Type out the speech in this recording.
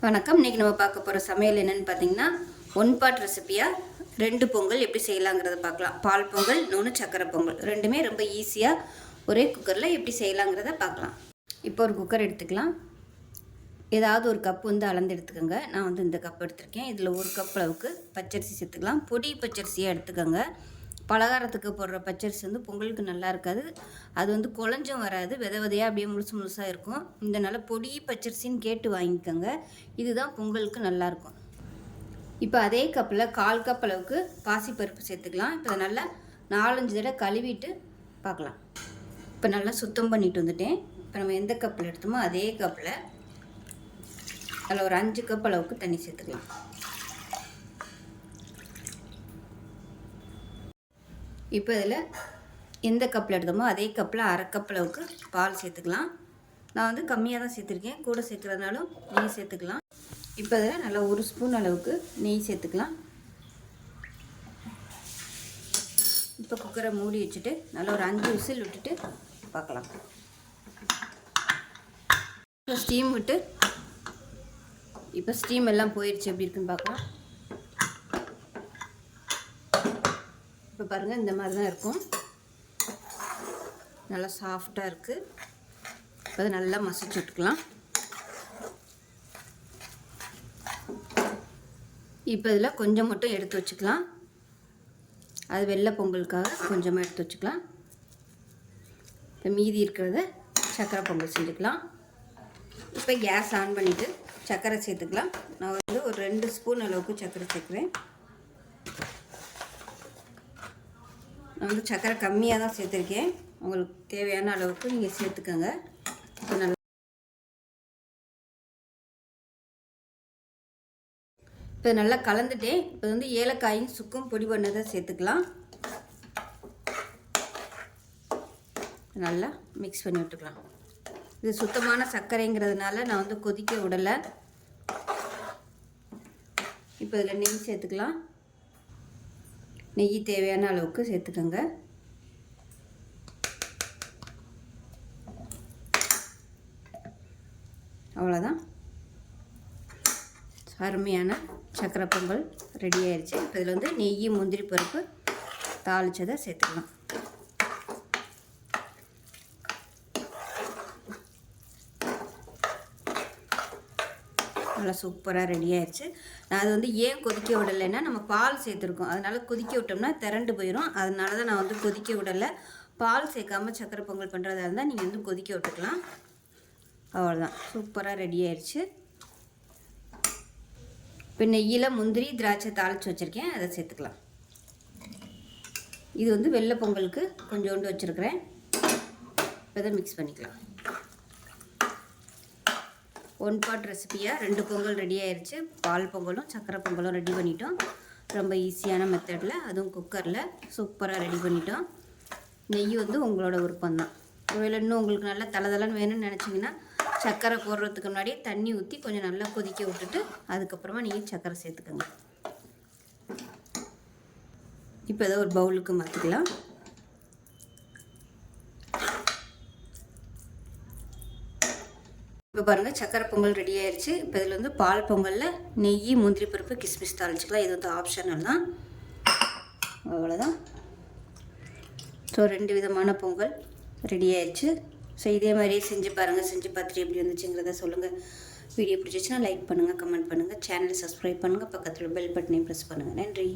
வணக்கம். இன்றைக்கி நம்ம பார்க்க போகிற சமையல் என்னென்னு பார்த்தீங்கன்னா, ஒன் பாட் ரெசிப்பியாக 2 பொங்கல் எப்படி செய்யலாங்கிறத பார்க்கலாம். பால் பொங்கல், இன்னொன்று சக்கரை பொங்கல். ரெண்டுமே ரொம்ப ஈஸியாக ஒரே குக்கரில் எப்படி செய்யலாங்கிறத பார்க்கலாம். இப்போ ஒரு குக்கர் எடுத்துக்கலாம். ஏதாவது ஒரு கப் அளந்து எடுத்துக்கோங்க. நான் இந்த கப் எடுத்திருக்கேன். இதில் 1 கப் அளவுக்கு பச்சரிசி சேர்த்துக்கலாம். பொடி பச்சரிசியாக எடுத்துக்கோங்க. பலகாரத்துக்கு போடுற பச்சரிசி பொங்கலுக்கு நல்லா இருக்காது. அது குழஞ்சும் வராது, வித விதையாக அப்படியே முழுசாக இருக்கும். இதனால் பொடி பச்சரிசின்னு கேட்டு வாங்கிக்கோங்க. இதுதான் பொங்கலுக்கு நல்லாயிருக்கும். இப்போ அதே கப்பில் 1/4 கப் அளவுக்கு பாசிப்பருப்பு சேர்த்துக்கலாம். இப்போ நல்லா 4-5 தடவை கழுவிட்டு பார்க்கலாம். இப்போ நல்லா சுத்தம் பண்ணிட்டு வந்துட்டேன். இப்போ நம்ம எந்த கப்பில் எடுத்தோமோ அதே கப்பில் அதில் ஒரு 5 கப் அளவுக்கு தண்ணி சேர்த்துக்கலாம். இப்போ இதில் எந்த கப்பில் எடுத்தோமோ அதே கப்பில் 1/2 கப் அளவுக்கு பால் சேர்த்துக்கலாம். நான் கம்மியாக தான் சேர்த்துருக்கேன். கூட சேர்க்குறதுனாலும் நெய் சேர்த்துக்கலாம். இப்போ இதில் நல்லா 1 ஸ்பூன் அளவுக்கு நெய் சேர்த்துக்கலாம். இப்போ குக்கரை மூடி வச்சுட்டு நல்லா ஒரு 5 விசில் விட்டுட்டு பார்க்கலாம். இப்போ ஸ்டீம் விட்டு இப்போ ஸ்டீம் எல்லாம் போயிடுச்சு. எப்படி இருக்குன்னு பார்க்கலாம். இப்போ பாருங்கள், இந்த மாதிரி தான் இருக்கும். நல்லா சாஃப்டாக இருக்குது. இப்போ அதை நல்லா மசிச்சு விட்டுக்கலாம். இப்போ இதில் கொஞ்சம் மட்டும் எடுத்து வச்சுக்கலாம். அது வெள்ளை பொங்கலுக்காக கொஞ்சமாக எடுத்து வச்சுக்கலாம். இப்போ மீதி இருக்கிறத சர்க்கரை பொங்கல் செஞ்சுக்கலாம். இப்போ கேஸ் ஆன் பண்ணிவிட்டு சர்க்கரை சேர்த்துக்கலாம். நான் ஒரு 2 ஸ்பூன் அளவுக்கு சர்க்கரை சேர்க்குறேன். நான் சர்க்கரை கம்மியாக தான் சேர்த்துருக்கேன். உங்களுக்கு தேவையான அளவுக்கு நீங்கள் சேர்த்துக்கோங்க. இப்போ நல்லா இப்போ நல்லா கலந்துட்டேன். இப்போ ஏலக்காயும் சுக்கும் பொடி பண்ணதை சேர்த்துக்கலாம். நல்லா மிக்ஸ் பண்ணி விட்டுக்கலாம். இது சுத்தமான சர்க்கரைங்கிறதுனால நான் கொதிக்க விடலை. இப்போ இதில் நெய் சேர்த்துக்கலாம். நெய் தேவையான அளவுக்கு சேர்த்துக்கோங்க. அவ்வளோதான், அருமையான சக்கரை பொங்கல் ரெடி ஆயிடுச்சு. இப்போ இதில் நெய், முந்திரி பருப்பு தாளித்ததை சேர்த்துக்கலாம். நல்லா சூப்பராக ரெடி ஆயிடுச்சு. நான் அது ஏன் கொதிக்க விடலைன்னா, நம்ம பால் சேர்த்துருக்கோம். அதனால் கொதிக்க விட்டோம்னா திரண்டு போயிடும். அதனால தான் நான் கொதிக்க விடலை. பால் சேர்க்காமல் சக்கரை பொங்கல் பண்ணுறதா இருந்தால் நீங்கள் கொதிக்க விட்டுக்கலாம். அவ்வளோதான், சூப்பராக ரெடி ஆயிடுச்சு. இப்போ நெய்யில் முந்திரி, திராட்சை தாளித்து வச்சுருக்கேன், அதை சேர்த்துக்கலாம். இது வெள்ளை பொங்கலுக்கு கொஞ்சோண்டு வச்சுருக்கிறேன். இப்போ இதை மிக்ஸ் பண்ணிக்கலாம். ஒன் பாட் ரெசிப்பியாக 2 பொங்கல் ரெடி ஆயிடுச்சு. பால் பொங்கலும் சக்கரை பொங்கலும் ரெடி பண்ணிட்டோம். ரொம்ப ஈஸியான மெத்தடில், அதுவும் குக்கரில் சூப்பராக ரெடி பண்ணிட்டோம். நெய் உங்களோட விருப்பம்தான். ஒருவேளை இன்னும் உங்களுக்கு நல்லா தளதளன்னு வேணும்னு நினச்சிங்கன்னா சக்கரை போடுறதுக்கு முன்னாடியே தண்ணி ஊற்றி கொஞ்சம் நல்லா கொதிக்க விட்டுட்டு அதுக்கப்புறமா நீங்கள் சக்கரை சேர்த்துக்கோங்க. இப்போ ஏதோ ஒரு பவுலுக்கு மாற்றிக்கலாம். இப்போ பாருங்கள், சக்கரை பொங்கல் ரெடி ஆயிடுச்சு. இப்போ இதில் பால் பொங்கலில் நெய், முந்திரி பருப்பு, கிஸ்மிஸ் தாளிச்சிக்கலாம். இது ஆப்ஷனல் தான். அவ்வளோதான். ஸோ 2 விதமான பொங்கல் ரெடி ஆயிடுச்சு. ஸோ இதே மாதிரியே செஞ்சு பாருங்கள். செஞ்சு பார்த்துட்டு எப்படி வந்துச்சுங்கிறத சொல்லுங்கள். வீடியோ பிடிச்சிச்சுன்னா லைக் பண்ணுங்கள், கமெண்ட் பண்ணுங்கள், சேனலை சப்ஸ்கிரைப் பண்ணுங்கள், பக்கத்தில் பெல் பட்டனையும் ப்ரெஸ் பண்ணுங்கள். நன்றி.